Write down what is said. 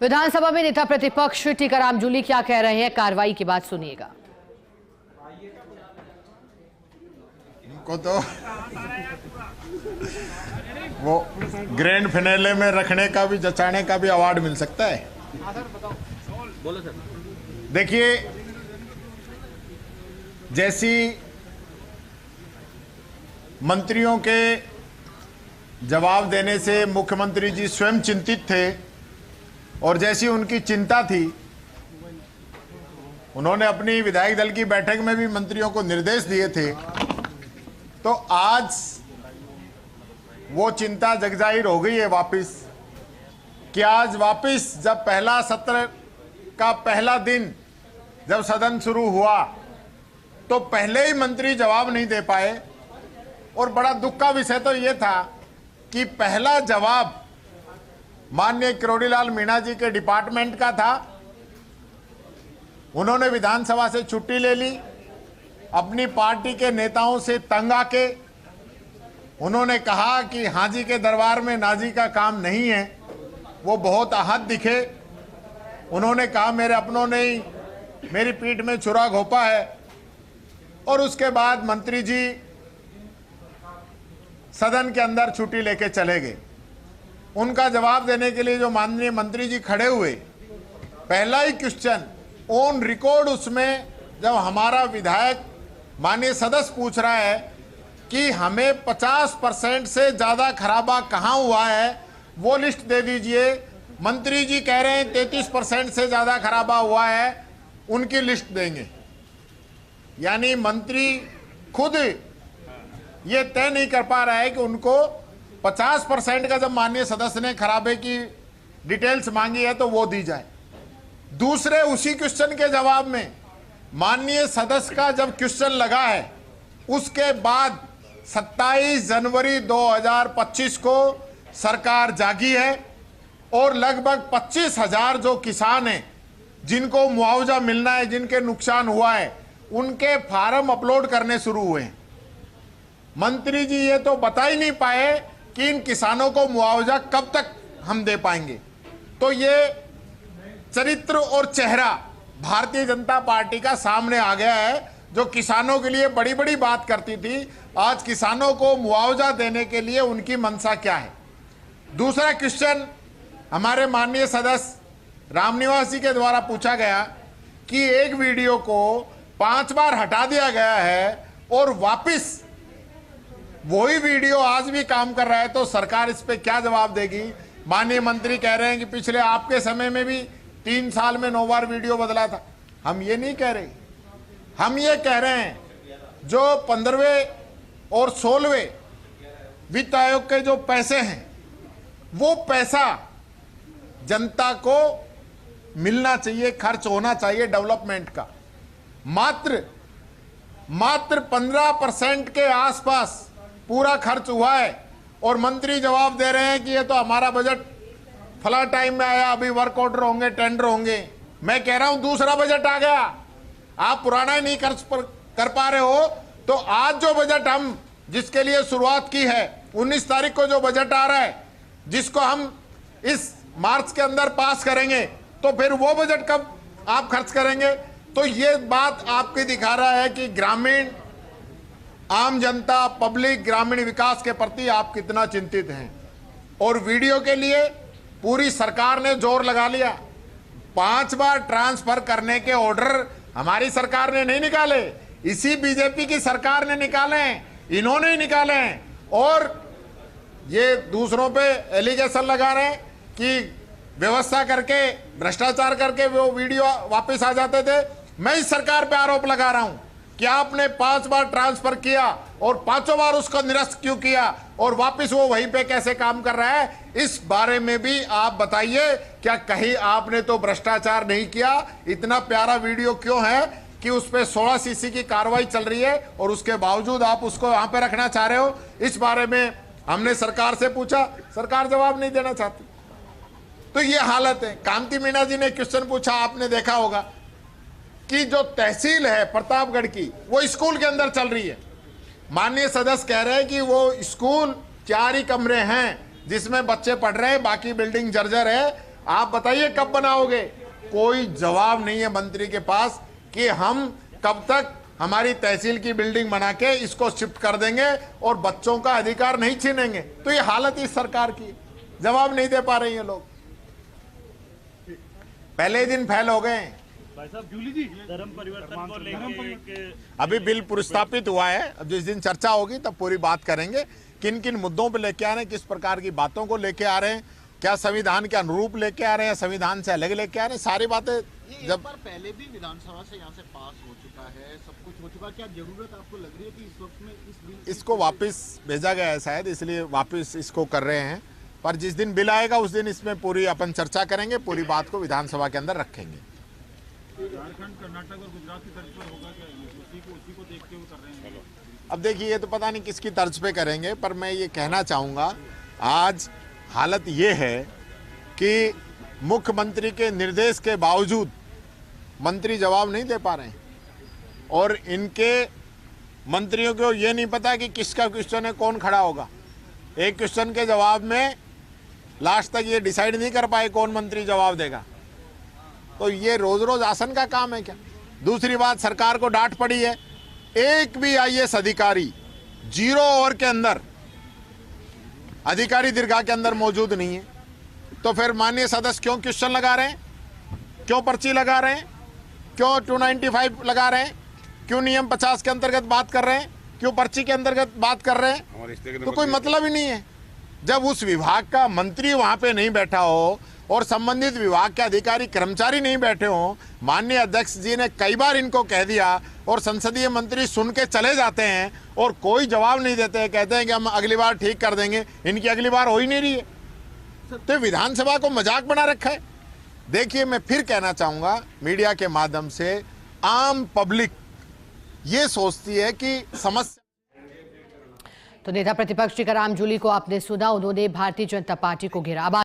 विधानसभा में नेता प्रतिपक्ष टीकाराम जूली क्या कह रहे हैं, कार्रवाई के बाद सुनिएगा। इनको तो वो ग्रैंड फिनाले में रखने का भी, जचाने का भी अवार्ड मिल सकता है। बोलो सर। देखिए, जैसी मंत्रियों के जवाब देने से मुख्यमंत्री जी स्वयं चिंतित थे और जैसी उनकी चिंता थी, उन्होंने अपनी विधायक दल की बैठक में भी मंत्रियों को निर्देश दिए थे, तो आज वो चिंता जगजाहिर हो गई है वापस कि आज वापस जब पहला सत्र का पहला दिन जब सदन शुरू हुआ तो पहले ही मंत्री जवाब नहीं दे पाए। और बड़ा दुख का विषय तो ये था कि पहला जवाब माननीय किरोड़ीलाल मीणा जी के डिपार्टमेंट का था। उन्होंने विधानसभा से छुट्टी ले ली, अपनी पार्टी के नेताओं से तंग आके उन्होंने कहा कि हाजी के दरबार में नाजी का काम नहीं है। वो बहुत आहत दिखे। उन्होंने कहा मेरे अपनों ने ही मेरी पीठ में छुरा घोंपा है। और उसके बाद मंत्री जी सदन के अंदर छुट्टी लेके चले गए। उनका जवाब देने के लिए जो माननीय मंत्री जी खड़े हुए, पहला ही क्वेश्चन ऑन रिकॉर्ड, उसमें जब हमारा विधायक माननीय सदस्य पूछ रहा है कि हमें 50% से ज़्यादा खराबा कहाँ हुआ है वो लिस्ट दे दीजिए, मंत्री जी कह रहे हैं 33% से ज़्यादा खराबा हुआ है, उनकी लिस्ट देंगे। यानी मंत्री खुद ये तय नहीं कर पा रहा है कि उनको 50% का जब माननीय सदस्य ने खराबे की डिटेल्स मांगी है तो वो दी जाए। दूसरे उसी क्वेश्चन के जवाब में माननीय सदस्य का जब क्वेश्चन लगा है, उसके बाद 27 जनवरी 2025 को सरकार जागी है और लगभग 25,000 जो किसान हैं जिनको मुआवजा मिलना है, जिनके नुकसान हुआ है, उनके फार्म अपलोड करने शुरू हुए हैं। मंत्री जी ये तो बता ही नहीं पाए कि इन किसानों को मुआवजा कब तक हम दे पाएंगे। तो ये चरित्र और चेहरा भारतीय जनता पार्टी का सामने आ गया है, जो किसानों के लिए बड़ी बड़ी बात करती थी, आज किसानों को मुआवजा देने के लिए उनकी मंशा क्या है। दूसरा क्वेश्चन हमारे माननीय सदस्य रामनिवास जी के द्वारा पूछा गया कि एक वीडियो को 5 बार हटा दिया गया है और वापस वही वीडियो आज भी काम कर रहा है, तो सरकार इस पे क्या जवाब देगी। माननीय मंत्री कह रहे हैं कि पिछले आपके समय में भी 3 साल में 9 बार वीडियो बदला था। हम ये नहीं कह रहे, हम ये कह रहे हैं जो 15वें और 16वें वित्त आयोग के जो पैसे हैं, वो पैसा जनता को मिलना चाहिए, खर्च होना चाहिए डेवलपमेंट का। मात्र 15% के आसपास पूरा खर्च हुआ है और मंत्री जवाब दे रहे हैं कि ये तो हमारा बजट फला टाइम में आया, अभी वर्क ऑर्डर होंगे, टेंडर होंगे। मैं कह रहा हूं दूसरा बजट आ गया, आप पुराना ही नहीं खर्च कर पा रहे हो, तो आज जो बजट हम जिसके लिए शुरुआत की है, 19 तारीख को जो बजट आ रहा है, जिसको हम इस मार्च के अंदर पास करेंगे, तो फिर वो बजट कब आप खर्च करेंगे। तो ये बात आपकी दिखा रहा है कि ग्रामीण आम जनता, पब्लिक, ग्रामीण विकास के प्रति आप कितना चिंतित हैं। और वीडियो के लिए पूरी सरकार ने जोर लगा लिया। 5 बार ट्रांसफर करने के ऑर्डर हमारी सरकार ने नहीं निकाले, इसी बीजेपी की सरकार ने निकाले हैं, इन्होंने ही निकाले हैं। और ये दूसरों पे एलिगेशन लगा रहे हैं कि व्यवस्था करके, भ्रष्टाचार करके वो वीडियो वापस आ जाते थे। मैं इस सरकार पे आरोप लगा रहा हूं कि आपने 5 बार ट्रांसफर किया और 5 बार उसको निरस्त क्यों किया और वापस वो वहीं पे कैसे काम कर रहा है, इस बारे में भी आप बताइए। क्या कहीं आपने तो भ्रष्टाचार नहीं किया? इतना प्यारा वीडियो क्यों है कि उस पे 16 सीसी की कार्रवाई चल रही है और उसके बावजूद आप उसको वहां पे रखना चाह रहे हो। इस बारे में हमने सरकार से पूछा, सरकार जवाब नहीं देना चाहती। तो ये हालत है। कांति मीणा जी ने क्वेश्चन पूछा, आपने देखा होगा कि जो तहसील है प्रतापगढ़ की, वो स्कूल के अंदर चल रही है। माननीय सदस्य कह रहे हैं कि वो स्कूल 4 ही कमरे हैं जिसमें बच्चे पढ़ रहे हैं, बाकी बिल्डिंग जर्जर है। आप बताइए कब बनाओगे? कोई जवाब नहीं है मंत्री के पास कि हम कब तक हमारी तहसील की बिल्डिंग बना के इसको शिफ्ट कर देंगे और बच्चों का अधिकार नहीं छीनेंगे। तो ये हालत इस सरकार की, जवाब नहीं दे पा रही है लोग, पहले दिन फेल हो गए। भाई साहब जूली जी धर्म परिवर्तन को लेकर अभी बिल प्रस्तावित हुआ है, अब जिस दिन चर्चा होगी तब पूरी बात करेंगे किन किन मुद्दों पे लेके आ रहे हैं, किस प्रकार की बातों को लेके आ रहे हैं, क्या संविधान के अनुरूप लेके आ रहे हैं, संविधान से अलग लेके आ रहे हैं, सारी बातें जब बार पहले भी विधानसभा से यहाँ से पास हो चुका है, सब कुछ हो चुका, क्या जरूरत आपको लग रही है कि इस वक्त में इस बिल इसको वापस भेजा गया है शायद, इसलिए वापस इसको कर रहे हैं। पर जिस दिन बिल आएगा उस दिन इसमें पूरी अपन चर्चा करेंगे, पूरी बात को विधानसभा के अंदर रखेंगे। झारखंड, कर्नाटक और गुजरात की तर्ज पर होगा क्या? उसी को देखते हुए कर रहे हैं। अब देखिए, ये तो पता नहीं किसकी तर्ज पे करेंगे, पर मैं ये कहना चाहूँगा आज हालत ये है कि मुख्यमंत्री के निर्देश के बावजूद मंत्री जवाब नहीं दे पा रहे हैं और इनके मंत्रियों को ये नहीं पता कि किसका क्वेश्चन है, कौन खड़ा होगा। एक क्वेश्चन के जवाब में लास्ट तक ये डिसाइड नहीं कर पाए कौन मंत्री जवाब देगा। तो ये रोज रोज आसन का काम है क्या? दूसरी बात, सरकार को डांट पड़ी है, एक भी आईएएस अधिकारी 0 ओवर के अंदर अधिकारी दीर्घा के अंदर मौजूद नहीं है। तो फिर माननीय सदस्य क्यों क्वेश्चन लगा रहे हैं, क्यों पर्ची लगा रहे हैं, क्यों 295 लगा रहे हैं, क्यों नियम 50 के अंतर्गत बात कर रहे हैं, क्यों पर्ची के अंतर्गत बात कर रहे हैं? तो कोई मतलब ही नहीं है। जब उस विभाग का मंत्री वहां पे नहीं बैठा हो और संबंधित विभाग के अधिकारी कर्मचारी नहीं बैठे हो, माननीय अध्यक्ष जी ने कई बार इनको कह दिया और संसदीय मंत्री सुन के चले जाते हैं और कोई जवाब नहीं देते हैं, कहते हैं कि हम अगली बार ठीक कर देंगे। इनकी अगली बार हो ही नहीं रही है, तो विधानसभा को मजाक बना रखा है। देखिए, मैं फिर कहना चाहूंगा मीडिया के माध्यम से, आम पब्लिक ये सोचती है कि समस्या। तो नेता प्रतिपक्ष टीकाराम जूली को आपने सुना, उन्होंने भारतीय जनता पार्टी को घेरा।